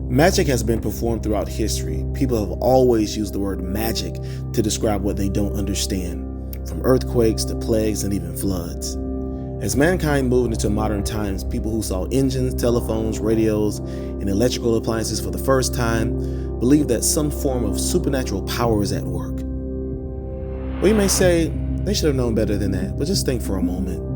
Magic has been performed throughout history. People have always used the word magic to describe what they don't understand, from earthquakes to plagues and even floods. As mankind moved into modern times, people who saw engines, telephones, radios, and electrical appliances for the first time believed that some form of supernatural power is at work. Well, you may say, they should have known better than that, but just think for a moment.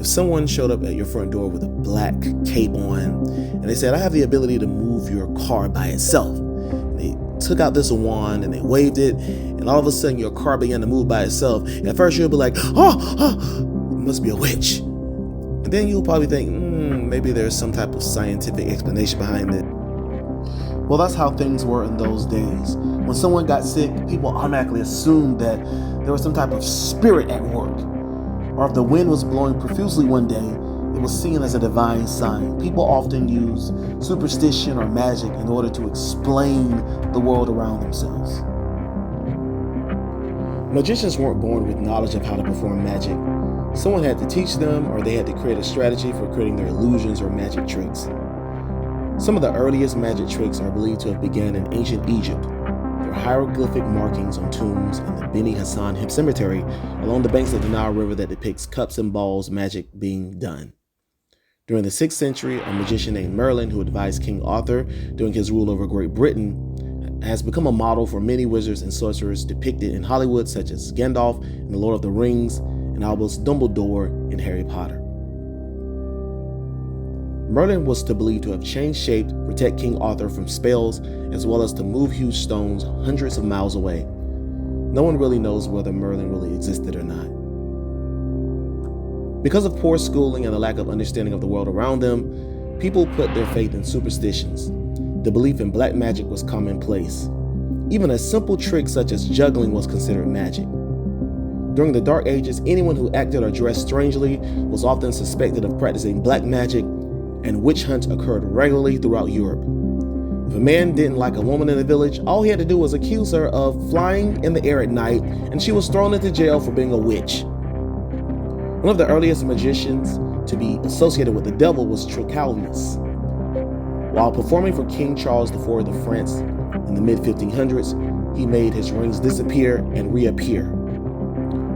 If someone showed up at your front door with a black cape on and they said, I have the ability to move your car by itself. And they took out this wand and they waved it, and all of a sudden your car began to move by itself. At first you'll be like, oh, it must be a witch. And then you'll probably think, maybe there's some type of scientific explanation behind it. Well, that's how things were in those days. When someone got sick, people automatically assumed that there was some type of spirit at work. Or if the wind was blowing profusely one day, it was seen as a divine sign. People often use superstition or magic in order to explain the world around themselves. Magicians weren't born with knowledge of how to perform magic. Someone had to teach them, or they had to create a strategy for creating their illusions or magic tricks. Some of the earliest magic tricks are believed to have begun in ancient Egypt. There are hieroglyphic markings on tombs in the Beni Hassan Hip Cemetery along the banks of the Nile River that depicts cups and balls magic being done. During the 6th century, a magician named Merlin, who advised King Arthur during his rule over Great Britain, has become a model for many wizards and sorcerers depicted in Hollywood, such as Gandalf in The Lord of the Rings and Albus Dumbledore in Harry Potter. Merlin was believed to have changed shape to protect King Arthur from spells, as well as to move huge stones hundreds of miles away. No one really knows whether Merlin really existed or not. Because of poor schooling and a lack of understanding of the world around them, people put their faith in superstitions. The belief in black magic was commonplace. Even a simple trick such as juggling was considered magic. During the Dark Ages, anyone who acted or dressed strangely was often suspected of practicing black magic, and witch hunts occurred regularly throughout Europe. If a man didn't like a woman in the village, all he had to do was accuse her of flying in the air at night, and she was thrown into jail for being a witch. One of the earliest magicians to be associated with the devil was Tricalius. While performing for King Charles IV of France in the mid-1500s, he made his rings disappear and reappear.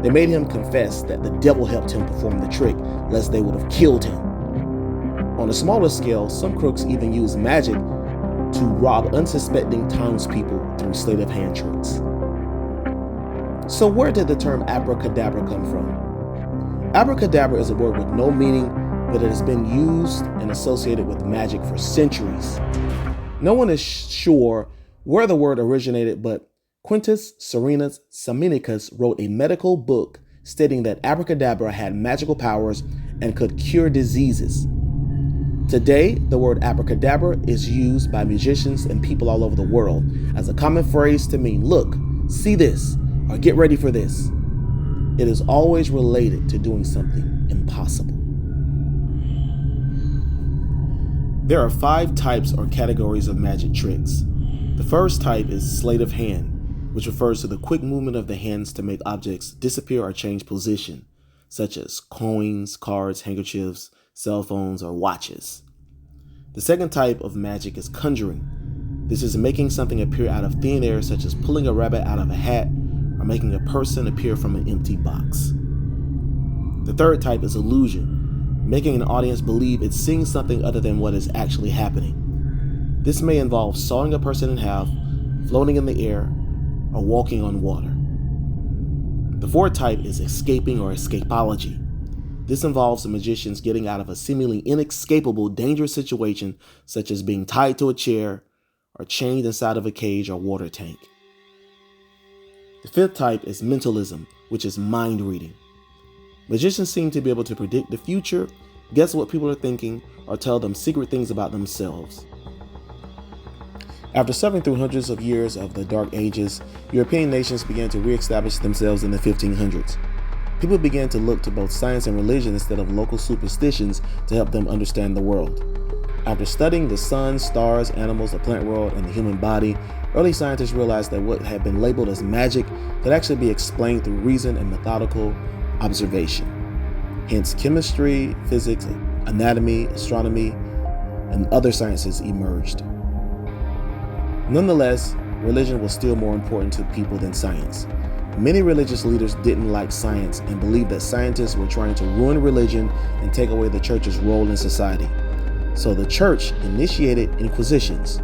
They made him confess that the devil helped him perform the trick, lest they would have killed him. On a smaller scale, some crooks even used magic to rob unsuspecting townspeople through sleight-of-hand tricks. So where did the term abracadabra come from? Abracadabra is a word with no meaning, but it has been used and associated with magic for centuries. No one is sure where the word originated, but Quintus Serenus Saminicus wrote a medical book stating that abracadabra had magical powers and could cure diseases. Today, the word abracadabra is used by musicians and people all over the world as a common phrase to mean, look, see this, or get ready for this. It is always related to doing something impossible. There are 5 types or categories of magic tricks. The first type is sleight of hand, which refers to the quick movement of the hands to make objects disappear or change position, such as coins, cards, handkerchiefs, cell phones, or watches. The second type of magic is conjuring. This is making something appear out of thin air, such as pulling a rabbit out of a hat or making a person appear from an empty box. The third type is illusion, making an audience believe it's seeing something other than what is actually happening. This may involve sawing a person in half, floating in the air, or walking on water. The fourth type is escaping or escapology. This involves the magicians getting out of a seemingly inescapable, dangerous situation, such as being tied to a chair or chained inside of a cage or water tank. The fifth type is mentalism, which is mind reading. Magicians seem to be able to predict the future, guess what people are thinking, or tell them secret things about themselves. After suffering through hundreds of years of the Dark Ages, European nations began to reestablish themselves in the 1500s. People began to look to both science and religion instead of local superstitions to help them understand the world. After studying the sun, stars, animals, the plant world, and the human body, early scientists realized that what had been labeled as magic could actually be explained through reason and methodical observation. Hence, chemistry, physics, anatomy, astronomy, and other sciences emerged. Nonetheless, religion was still more important to people than science. Many religious leaders didn't like science and believed that scientists were trying to ruin religion and take away the church's role in society. So the church initiated inquisitions.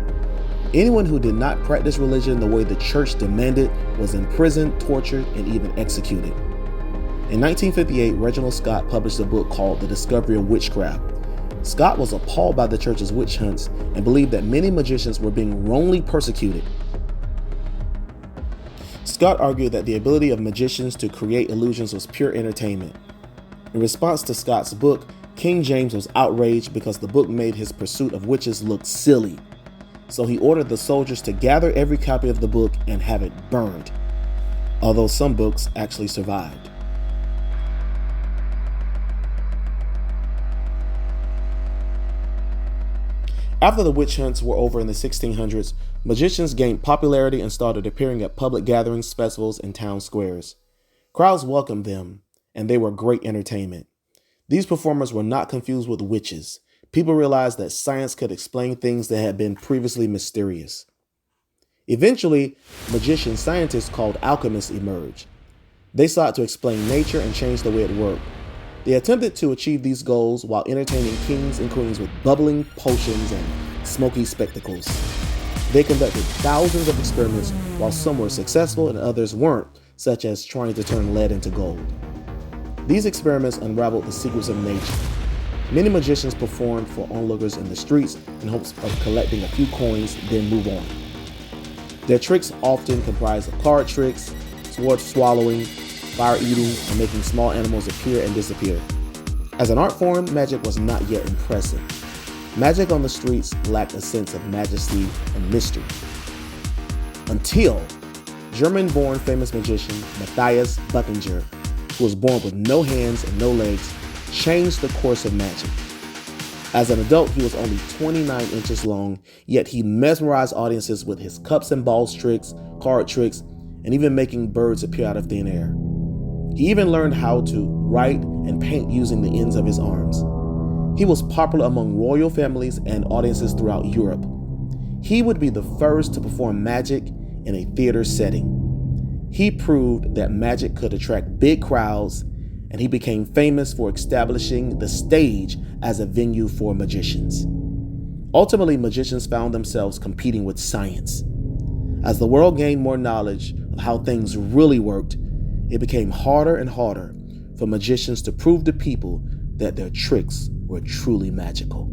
Anyone who did not practice religion the way the church demanded was imprisoned, tortured, and even executed. In 1958, Reginald Scott published a book called The Discovery of Witchcraft. Scott was appalled by the church's witch hunts and believed that many magicians were being wrongly persecuted. Scott argued that the ability of magicians to create illusions was pure entertainment. In response to Scott's book, King James was outraged because the book made his pursuit of witches look silly. So he ordered the soldiers to gather every copy of the book and have it burned, although some books actually survived. After the witch hunts were over in the 1600s, magicians gained popularity and started appearing at public gatherings, festivals, and town squares. Crowds welcomed them, and they were great entertainment. These performers were not confused with witches. People realized that science could explain things that had been previously mysterious. Eventually, magician scientists called alchemists emerged. They sought to explain nature and change the way it worked. They attempted to achieve these goals while entertaining kings and queens with bubbling potions and smoky spectacles. They conducted thousands of experiments, while some were successful and others weren't, such as trying to turn lead into gold. These experiments unraveled the secrets of nature. Many magicians performed for onlookers in the streets in hopes of collecting a few coins, then move on. Their tricks often comprised of card tricks, sword swallowing, fire eating, and making small animals appear and disappear. As an art form, magic was not yet impressive. Magic on the streets lacked a sense of majesty and mystery. Until German-born famous magician Matthias Buchinger, who was born with no hands and no legs, changed the course of magic. As an adult, he was only 29 inches long, yet he mesmerized audiences with his cups and balls tricks, card tricks, and even making birds appear out of thin air. He even learned how to write and paint using the ends of his arms. He was popular among royal families and audiences throughout Europe. He would be the first to perform magic in a theater setting. He proved that magic could attract big crowds, and he became famous for establishing the stage as a venue for magicians. Ultimately, magicians found themselves competing with science. As the world gained more knowledge of how things really worked, it became harder and harder for magicians to prove to people that their tricks were truly magical.